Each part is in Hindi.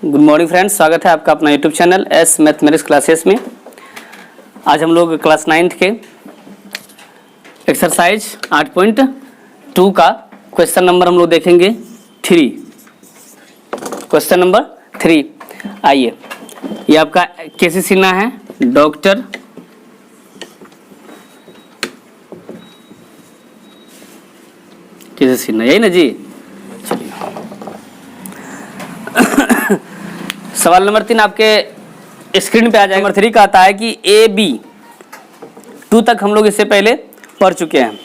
गुड मॉर्निंग फ्रेंड्स, स्वागत है आपका अपना YouTube channel S mathematics classes में। आज हम लोग क्लास 9th के एक्सरसाइज 8.2 का क्वेश्चन नंबर हम लोग देखेंगे 3। क्वेश्चन नंबर 3, आइए। ये आपका कैसे सिन्हा है, डॉक्टर कैसे सिन्हा, यही ना जी। सवाल नंबर 3 आपके स्क्रीन पे आ जाएगा। नंबर 3 का आता है कि ए बी 2 तक हम लोग इससे पहले पढ़ चुके हैं।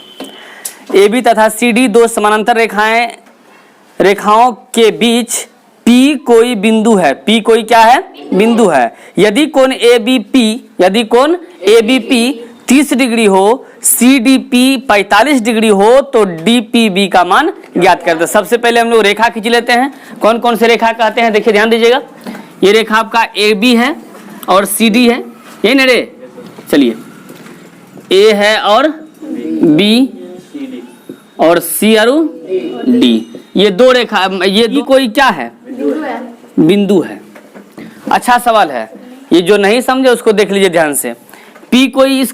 ए बी तथा सी डी दो समानांतर रेखाओं के बीच पी कोई बिंदु है। पी कोई क्या है? बिंदु है। यदि कोण ए बी पी 30 डिग्री हो, सी डी पी 45 डिग्री हो, तो डी पी बी का मान ज्ञात करते हैं। सबसे पहले हम लोग रेखा खींच लेते हैं। कौन कौन से रेखा कहते हैं, देखिए ध्यान दीजिएगा। ये रेखा आपका ए बी है और सी डी है, यही ना रे। चलिए, ए है और बी और सी और डी, ये दो रेखा। ये डी कोई क्या है? बिंदु है। अच्छा सवाल है, ये जो नहीं समझे उसको देख लीजिए ध्यान से। पी कोई इस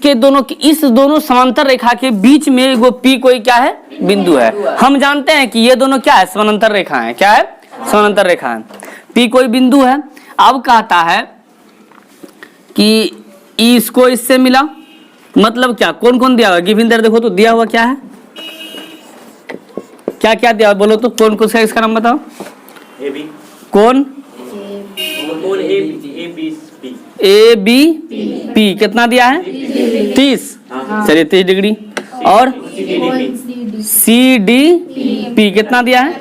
दोनों समांतर रेखा के बीच में वो पी कोई क्या है? बिंदु है। हम जानते हैं कि ये दोनों क्या है? समांतर रेखा है। क्या है? समांतर रेखा है। पी कोई बिंदु है। अब कहता है कि इसको इससे मिला, मतलब क्या? कौन कौन दिया हुआ? गिवन देयर देखो तो दिया हुआ क्या है? क्या क्या दिया हुआ बोलो तो? कौन कौन सा इसका नाम बताओ? A B. कौन? ए बी पी कितना दिया है? 30। चलिए 30 डिग्री। और सी डी पी कितना दिया है?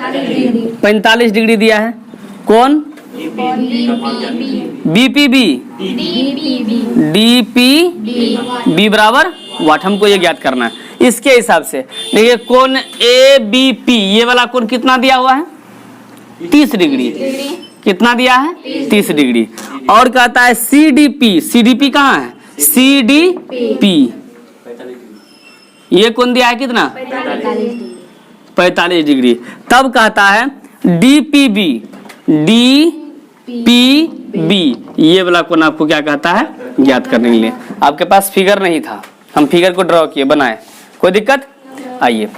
45 डिग्री दिया है। कौन? B P B D P B बराबर वाट, हमको ये ज्ञात करना है। इसके हिसाब से देखिए, कोण ए बी पी, ये वाला कोण कितना दिया हुआ है? 30 डिग्री। कितना दिया है? 30 डिग्री। और कहता है सी डी पी कहाँ है? सी डी पी, ये कौन दिया है? कितना? 45 डिग्री। तब कहता है डी पी बी, ये वाला कोण आपको क्या कहता है? ज्ञात करने के लिए। आपके पास फिगर नहीं था, हम फिगर को ड्रॉ किए, बनाए, कोई दिक्कत? आइए,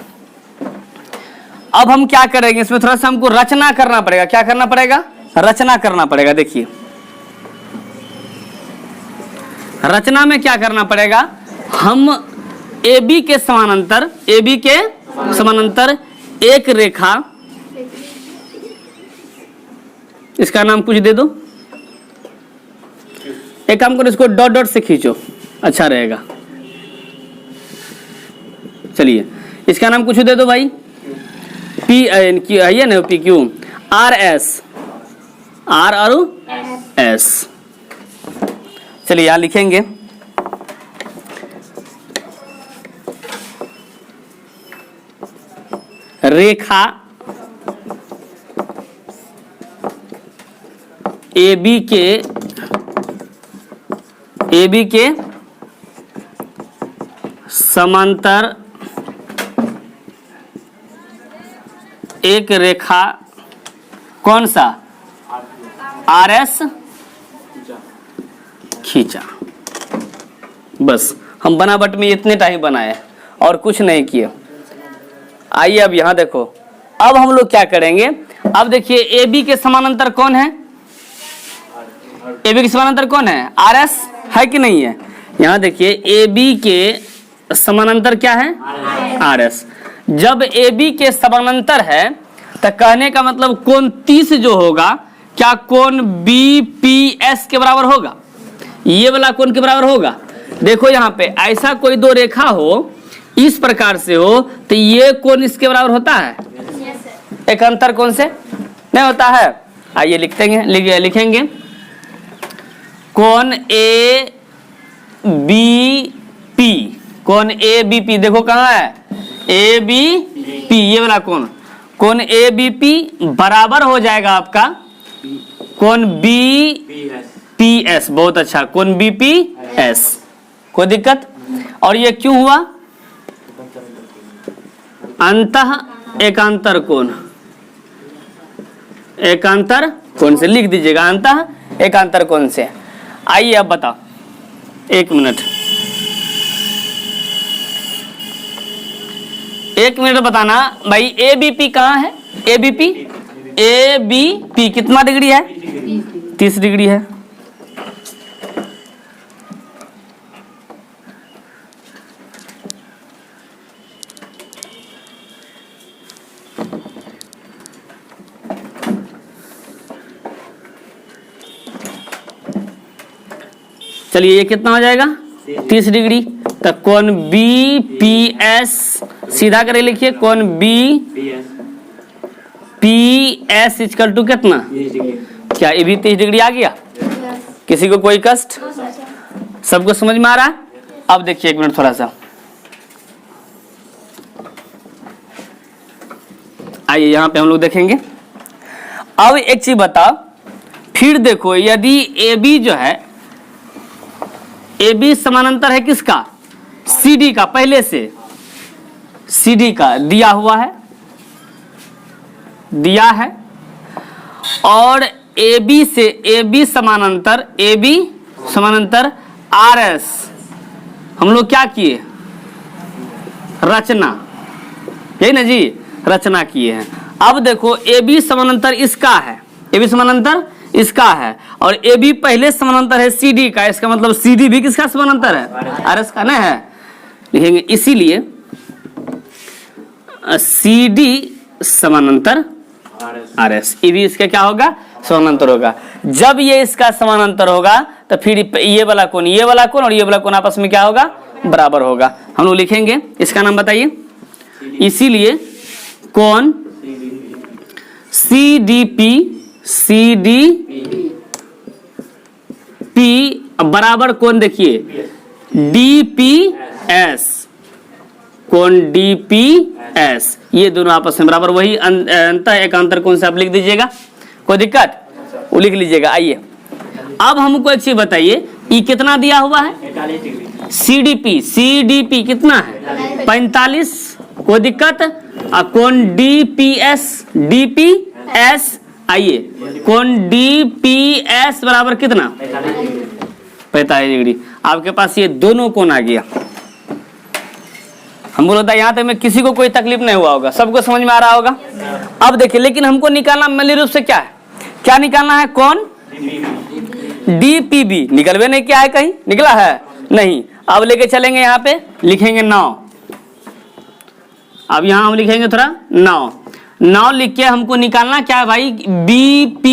अब हम क्या करेंगे, इसमें थोड़ा सा हमको रचना करना पड़ेगा। क्या करना पड़ेगा? रचना करना पड़ेगा। देखिए, रचना में क्या करना पड़ेगा? हम ए बी के समानांतर एक रेखा, इसका नाम कुछ दे दो। एक काम करो, इसको डॉट डॉट से खींचो, अच्छा रहेगा। चलिए, इसका नाम कुछ दे दो भाई। पी है ना, P Q R S, R और एस। चलिए यहां लिखेंगे रेखा ए बी के समांतर एक रेखा, कौन सा? आर एस खींचा। बस हम बनावट में इतने टाइम बनाए और कुछ नहीं किए। आइए अब यहां देखो, अब हम लोग क्या करेंगे? अब देखिए, ए बी के समानांतर कौन है? ए बी के समानांतर कौन है? आर एस है कि नहीं है? यहां देखिए, ए बी के समानांतर क्या है? R S. जब ए बी के समानांतर है तो कहने का मतलब कोण 30 जो होगा, क्या कोण बी पी एस के बराबर होगा? ये वाला कोण के बराबर होगा? देखो यहाँ पे ऐसा कोई दो रेखा हो, इस प्रकार से हो, तो ये कोण इसके बराबर होता है? एक अंतर कोण से नहीं होता है। आइए लिखेंगे कोण ए बी पी, कोण ए बी पी देखो कहाँ है? ए बी पी, ये वाला कोण ए बी पी बराबर हो जाएगा आपका कोण बी पी एस। बहुत अच्छा, कोण बी पी एस। कोई दिक्कत? और ये क्यों हुआ? अंतः एकांतर कोण, एकांतर कोण से लिख दीजिएगा, अंतः एकांतर कोण से। आइए अब बताओ, 1 मिनट, 1 मिनट बताना भाई, ABP कहाँ है? ABP कितना डिग्री है? 30 डिग्री है। चलिए ये कितना हो जाएगा? 30 डिग्री। तो कोण BPS सीधा करे लिखिए, कोण BPS इक्वल टू कितना? क्या ये भी 30 डिग्री आ गया? किसी को कोई कष्ट? सबको समझ में आ रहा है? अब देखिए 1 मिनट थोड़ा सा, आइए यहाँ पे हम लोग देखेंगे। अब एक चीज बताओ, फिर देखो यदि AB जो है, AB समानांतर है किसका? CD का, पहले से CD का दिया हुआ है, दिया है, और AB से AB समानांतर RS हम लोग क्या किए? रचना, यही ना जी, रचना किए हैं। अब देखो AB समानांतर इसका है, AB समानांतर इसका है, और AB पहले समानांतर है CD का, इसका मतलब CD भी किसका समानांतर है? RS का ना है, लिखेंगे इसीलिए CD समानांतर RS, ये भी इसका क्या होगा? समानांतर होगा। जब ये इसका समानांतर होगा तो फिर ये वाला कोण और ये वाला कोण आपस में क्या होगा? बराबर होगा। हम लोग लिखेंगे, इसका नाम बताइए। इसीलिए कोण CDP बराबर कोण देखिए DPS, कोण DPS, ये दोनों आपस में बराबर, वही अंतः एकांतर कोण से आप लिख दीजिएगा, कोई दिक्कत? वो लिख लीजिएगा। आइए अब हमको एक चीज बताइए, ये कितना दिया हुआ है? 45 डिग्री। CDP कितना है? 45, कोई दिक्कत? कोण DPS, आइए कोण DPS बराबर कितना? 45 डिग्री। आपके पास ये दोनों कोण आ गया। हम बोलता है यहाँ तक में किसी को कोई तकलीफ नहीं हुआ होगा, सबको समझ में आ रहा होगा। अब देखिए, लेकिन हमको निकालना मूल रूप से क्या है? क्या निकालना है? कोण DPB निकलवे नहीं क्या है? कहीं निकला है? नहीं। अब लेके चलेंगे, यहाँ पे लिखेंगे 9। अब यहाँ हम लिखेंगे थोड़ा 9 लिख के हमको निकालना क्या है भाई? DPB,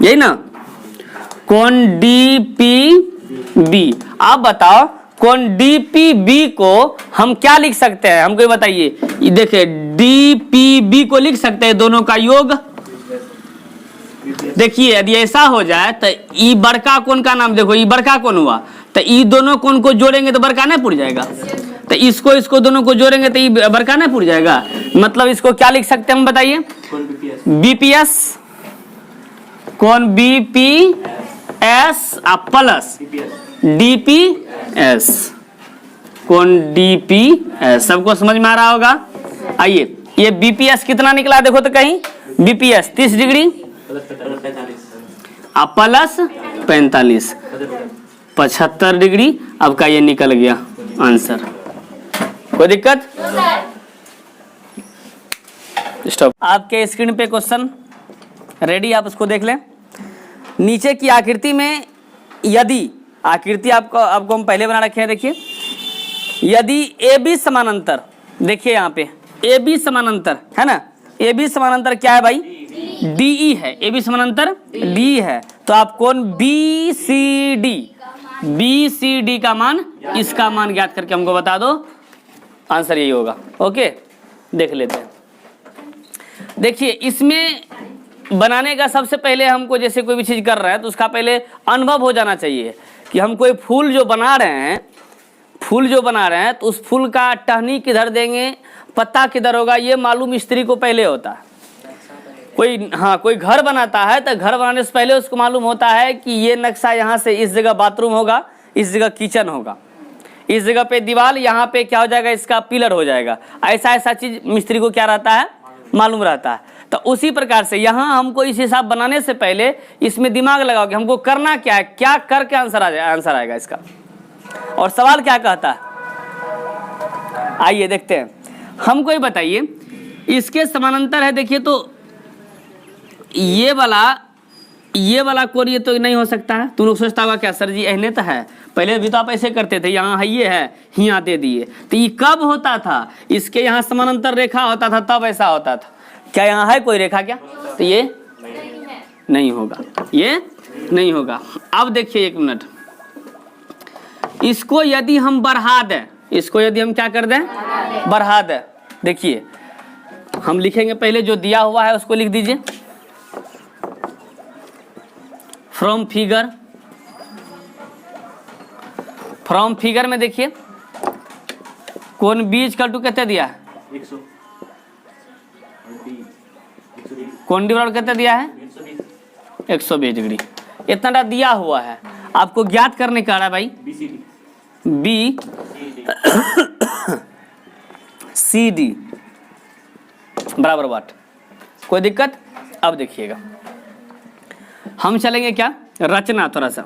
यही ना, कोण DPB। आप बताओ कोण DPB को हम क्या लिख सकते हैं? हमको बताइए। ये देखिए DPB को लिख सकते हैं दोनों का योग। देखिए यदि ऐसा हो जाए तो ई बड़का कोण का नाम देखो, ई बड़का कोण हुआ, तो ई दोनों कोण को जोड़ेंगे तो बड़का नहीं पुर जाएगा, तो इसको दोनों को जोड़ेंगे तो ई बड़का नहीं पुर जाएगा। मतलब इसको क्या लिख सकते हैं हम बताइए? BPS, कोण BPS प्लस DPS, कोण DPS। सबको समझ में आ रहा होगा? आइए ये BPS कितना निकला देखो तो कहीं? BPS 30 degree plus 45, 75 degree. अब का ये निकल गया आंसर। कोई दिक्कत? स्टॉप। आपके स्क्रीन पे क्वेश्चन रेडी, आप उसको देख लें। नीचे की आकृति में यदि आकृति आपको हम पहले बना रखे हैं, देखिए यदि AB समानांतर, देखिए यहाँ पे AB समानांतर है ना, AB समानांतर क्या है भाई? DE है। AB समानांतर DE है, तो आप कोण BCD का मान, इसका मान ज्ञात करके हमको बता दो, आंसर यही होगा। ओके, देख लेते हैं। देखिए इसमें बनाने का सबसे पहले हमको, जैसे कोई भी चीज कर रहे हैं तो उसका पहले अनुभव हो जाना चाहिए कि हम कोई फूल जो बना रहे हैं तो उस फूल का टहनी किधर देंगे, पत्ता किधर होगा, ये मालूम मिस्त्री को पहले होता है। कोई घर बनाता है तो घर बनाने से पहले उसको मालूम होता है कि ये नक्शा यहाँ से इस जगह बाथरूम होगा, इस जगह किचन होगा, इस जगह पे दीवार, यहाँ पे क्या हो जाएगा, इसका पिलर हो जाएगा। ऐसा चीज मिस्त्री को क्या रहता है? मालूम रहता है। तो उसी प्रकार से यहाँ हमको इस हिसाब बनाने से पहले इसमें दिमाग लगाओ कि हमको करना क्या है, क्या करके आंसर आएगा इसका। और सवाल क्या कहता है, आइए देखते हैं। हमको ये बताइए, इसके समानांतर है, देखिए तो ये वाला कोण ये तो नहीं हो सकता है। तुम लोग सोचता होगा क्या सर जी अहने तो है, पहले भी तो आप ऐसे करते थे, यहाँ है ये है, यहाँ दे दिए। तो ये कब होता था, इसके यहाँ समानांतर रेखा होता था तब ऐसा होता था। क्या यहाँ है कोई रेखा क्या? तो ये नहीं होगा, ये नहीं होगा। अब देखिए 1 मिनट, इसको यदि हम बढ़ा दें, इसको यदि हम क्या कर दें, बढ़ा दें। देखिए हम लिखेंगे, पहले जो दिया हुआ है उसको लिख दीजिए। फ्रॉम फिगर में देखिए कोण बी इक्वल टू कितने दिया है, 100, कोण डी बराबर कितने दिया है, 120 डिग्री। इतना दिया हुआ है, आपको ज्ञात करने का है भाई बी सी डी बराबर वाट। कोई दिक्कत? अब देखिएगा हम चलेंगे क्या, रचना थोड़ा सा।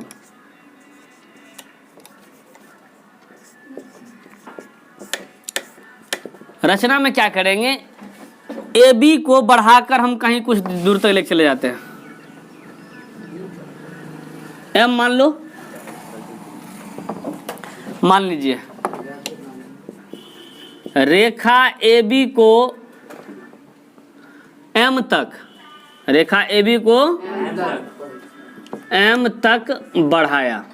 रचना में क्या करेंगे, ए बी को बढ़ाकर हम कहीं कुछ दूर तक लेके चले जाते हैं। एम मान लो, मान लीजिए रेखा ए बी को एम तक, रेखा ए बी को एम तक बढ़ाया।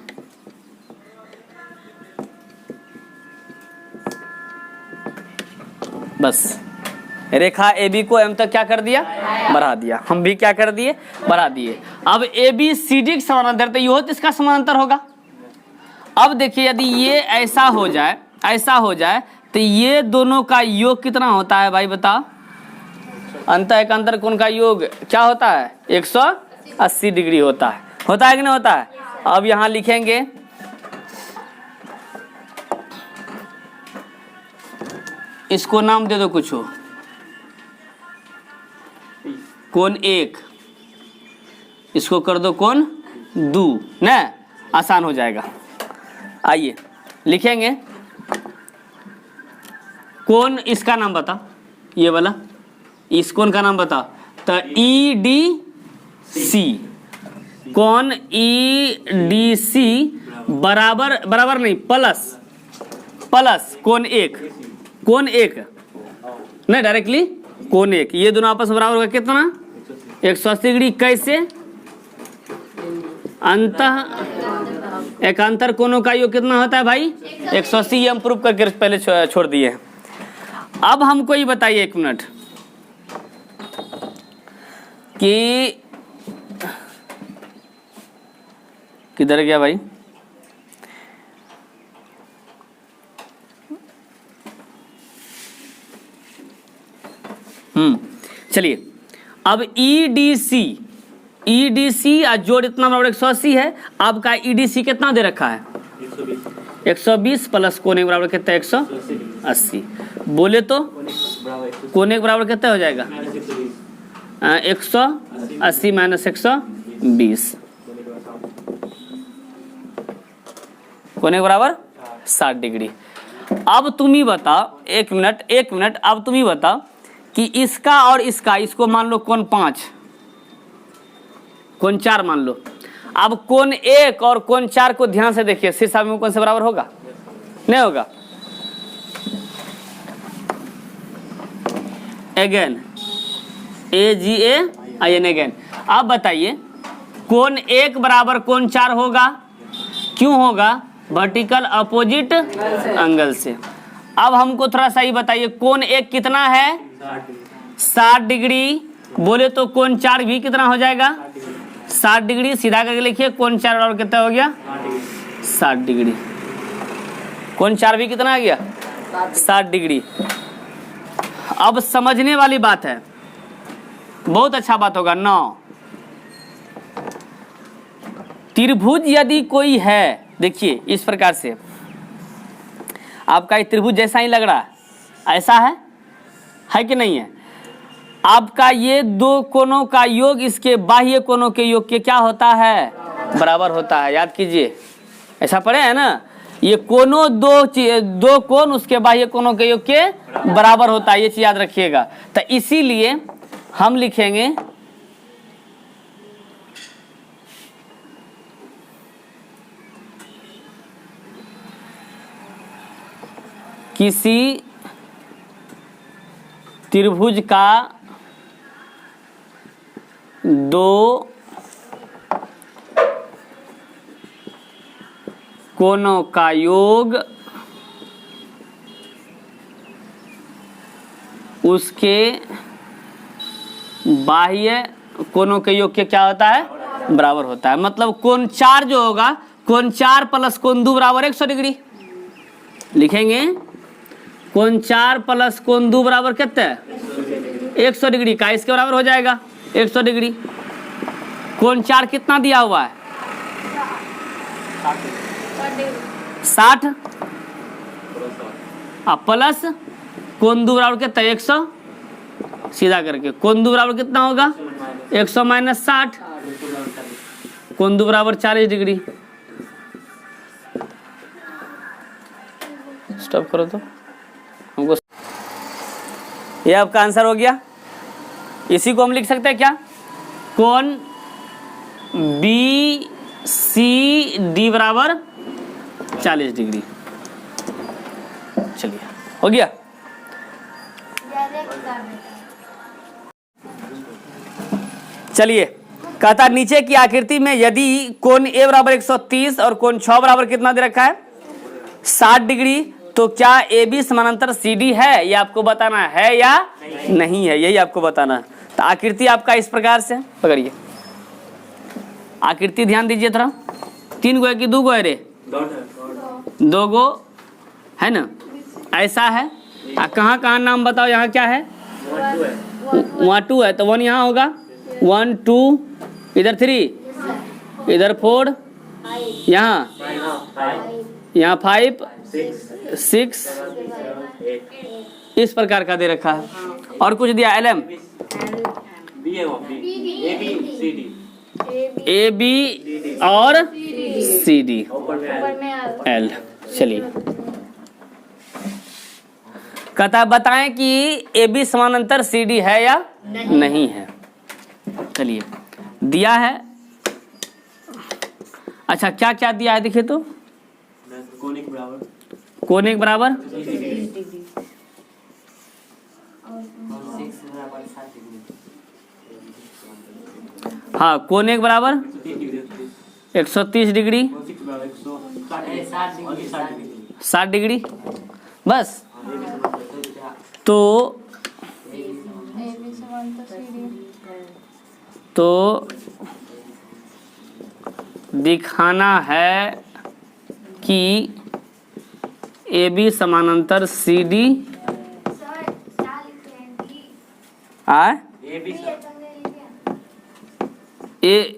बस रेखा ए बी को एम तक क्या कर दिया, बढ़ा दिया। हम भी क्या कर दिए, बढ़ा दिए। अब ए बी सी डी समानांतर, तो ये इसका समानांतर होगा। अब देखिए यदि ये ऐसा हो जाए तो ये दोनों का योग कितना होता है भाई बताओ? अंतः एकांतर कोण का योग क्या होता है, 180 डिग्री होता है। होता है कि नहीं होता है? अब यहाँ लिखेंगे इसको नाम दे दो कुछ हो, कोण 1, इसको कर दो कोण 2, न आसान हो जाएगा। आइए लिखेंगे कोण, इसका नाम बता, ये वाला इस कोण का नाम बता। तो ई डी सी, कोण ई डी सी बराबर नहीं, प्लस कोण 1, कोण 1 नहीं, डायरेक्टली कोण 1, ये दोनों आपस में बराबर होगा कितना, 180 डिग्री। कैसे? अंतः एकांतर कोणों का योग कितना होता है भाई, 180। ये हम प्रूफ करके पहले छोड़ दिए हैं। अब हमको ये बताइए 1 मिनट कि किधर गया भाई, चलिए अब EDC जोड़ इतना बराबर 180 है। आपका EDC कितना दे रखा है, 120 प्लस कोण 1 बराबर कितना, 180। बोले तो कोण 1 बराबर कितना हो जाएगा, 180 माइनस 120, कोण 1 बराबर 60 डिग्री। अब तुम ही बताओ, एक मिनट, अब तुम ही बताओ कि इसका और इसको मान लो कोण 5, कोण 4 मान लो। अब कोण 1 और कोण 4 को ध्यान से देखिए, शीर्ष में कौन से बराबर होगा, नहीं होगा। Again AGAIN again. अब बताइए कोण 1 बराबर कोण 4 होगा, क्यों होगा, वर्टिकल अपोजिट एंगल से। अब हमको थोड़ा सा ही बताइए कोण 1 कितना है, 60 डिग्री। बोले तो कोण 4 भी कितना हो जाएगा, 60 डिग्री। सीधा करके लिखिए कोण 4 बराबर कितना हो गया, 60 डिग्री। कोण 4 भी कितना आ गया, 60 डिग्री। अब समझने वाली बात है, बहुत अच्छा बात होगा। 9 त्रिभुज यदि कोई है, देखिए इस प्रकार से आपका त्रिभुज जैसा ही लग रहा है, ऐसा है कि नहीं है। आपका ये दो कोनों का योग इसके बाह्य कोनों के योग के क्या होता है, बराबर होता है। याद कीजिए, ऐसा पढ़े है ना, ये कोनों दो कोण उसके बाह्य कोनों के योग के बराबर होता है, ये चीज याद रखिएगा। तो इसीलिए हम लिखेंगे किसी त्रिभुज का दो कोनों का योग उसके बाह्य कोनों के योग के क्या होता है, बराबर होता है। मतलब कोण 4 जो होगा, कोण 4 प्लस कोण 2 बराबर 100 डिग्री लिखेंगे। कोण 4 प्लस कोण 2 बराबर कितना है, 100 डिग्री का, इसके बराबर हो जाएगा 100 डिग्री। कोण 4 कितना दिया हुआ है, 60 प्लस कोण 2 बराबर कितना, 100, सीधा करके कोण 2 बराबर कितना होगा, 100 माइनस 60, कोण 2 बराबर 40 डिग्री। स्टॉप करो तो हमको, ये आपका आंसर हो गया। इसी को हम लिख सकते हैं क्या, कोण बी सी डी बराबर 40 डिग्री। चलिए हो गया। चलिए कहता नीचे की आकृति में यदि कोण ए बराबर 130 और कोण 6 बराबर कितना दे रखा है, 60 डिग्री, तो क्या ए बी समानांतर सी डी है, ये आपको बताना है या नहीं है, यही आपको बताना है। तो आकृति आपका इस प्रकार से पकड़िए, आकृति ध्यान दीजिए थोड़ा, 3 गो है कि 2 गो है रे, 2 गो है ना, ऐसा है। कहाँ कहाँ नाम बताओ, यहाँ क्या है, वहाँ 2 है तो 1 यहाँ होगा, 1 2, इधर 3, इधर 4, यहाँ 5 6, इस प्रकार का दे रखा है। और कुछ दिया, LM ए बी और सी डी एल। चलिए कहता है बताएं कि ए बी समानांतर सी डी है या नहीं है। चलिए दिया है, अच्छा क्या क्या दिया है देखिए तो, कोण एक बराबर हाँ, कोण एक बराबर 130 डिग्री, 60 डिग्री, बस। तो दिखाना है कि ए बी समानांतर सी डी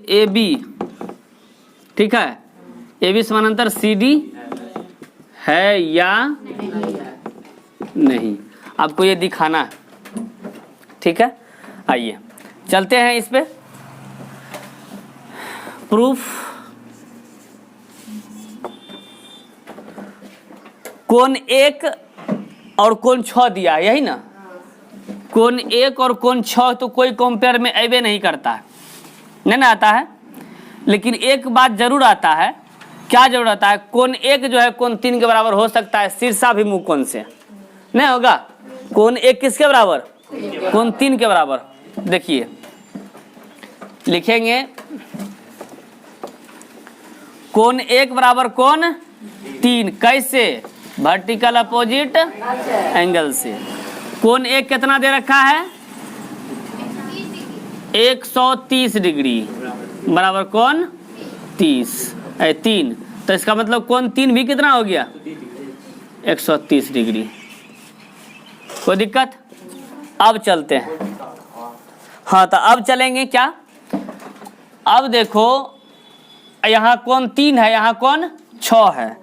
ए बी, ठीक है, ए बी समानांतर सी डी है या नहीं, आपको ये दिखाना है। ठीक है, आइए चलते हैं इस पे प्रूफ। कोण 1 और कोण 6 दिया है, यही ना, कोण 1 और कोण 6 तो कोई कंपेयर में अबे नहीं करता है, नहीं ना आता है। लेकिन एक बात जरूर आता है, क्या जरूर आता है, कोण 1 जो है कोण 3 के बराबर हो सकता है शीर्षाभिमुख कोण से, नहीं होगा। कोण 1 किसके बराबर, कोण 3 के बराबर। देखिए लिखेंगे कोण 1 बराबर कोण 3, कैसे, वर्टिकल अपोजिट एंगल से। कोण 1 कितना दे रखा है, 130 डिग्री बराबर कोण 3, तो इसका मतलब कोण 3 भी कितना हो गया, 130 डिग्री। कोई दिक्कत? अब चलते हैं, हाँ तो अब चलेंगे क्या, अब देखो यहाँ कोण 3 है, यहाँ कोण 6 है,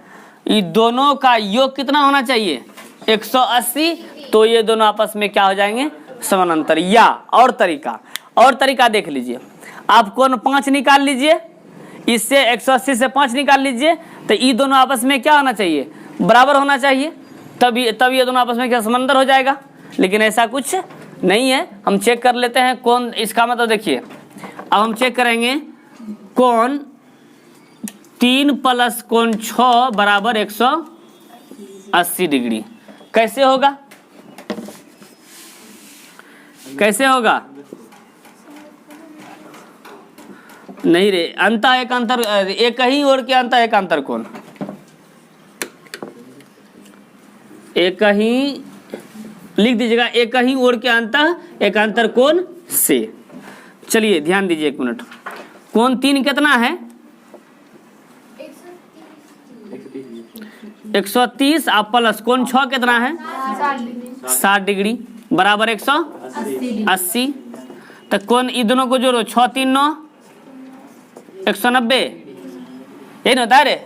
ये दोनों का योग कितना होना चाहिए, 180, तो ये दोनों आपस में क्या हो जाएंगे, समानांतर। या और तरीका देख लीजिए, आप कोण 5 निकाल लीजिए, इससे 180 से 5 निकाल लीजिए, तो ये दोनों आपस में क्या होना चाहिए, बराबर होना चाहिए, तब ये दोनों आपस में क्या समानांतर हो जाएगा। लेकिन ऐसा कुछ नहीं है। हम चेक कर लेते हैं कोण, इसका मतलब देखिए, अब हम चेक करेंगे कोण 3 + कोण 6 बराबर 180 डिग्री। कैसे होगा, कैसे होगा? नहीं रे, अंतः एकांतर, एक ही ओर के अंतः एकांतर कोण, एक ही लिख दीजिएगा, एक ही ओर के अंतः एकांतर कोण से। चलिए ध्यान दीजिए 1 मिनट। कोण 3 कितना है, 130 आप प्लस कोण 6 कितना है, 60 डिग्री बराबर 180। तो कोण इन दोनों को जोड़ो, 6 3 9 190, यही ना होता है रे,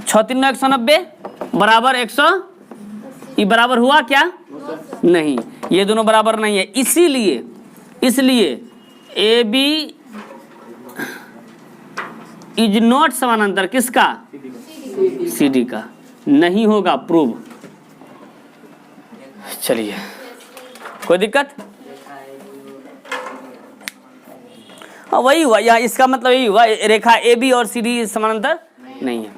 6 3 9 190 बराबर 100। ये बराबर हुआ क्या, नहीं, ये दोनों बराबर नहीं है। इसलिए ए बी इज नॉट समानांतर किसका, सी डी का, नहीं होगा प्रूव। चलिए, कोई दिक्कत? वही हुआ यहाँ, इसका मतलब यही हुआ, रेखा ए बी और सी डी समानांतर नहीं है।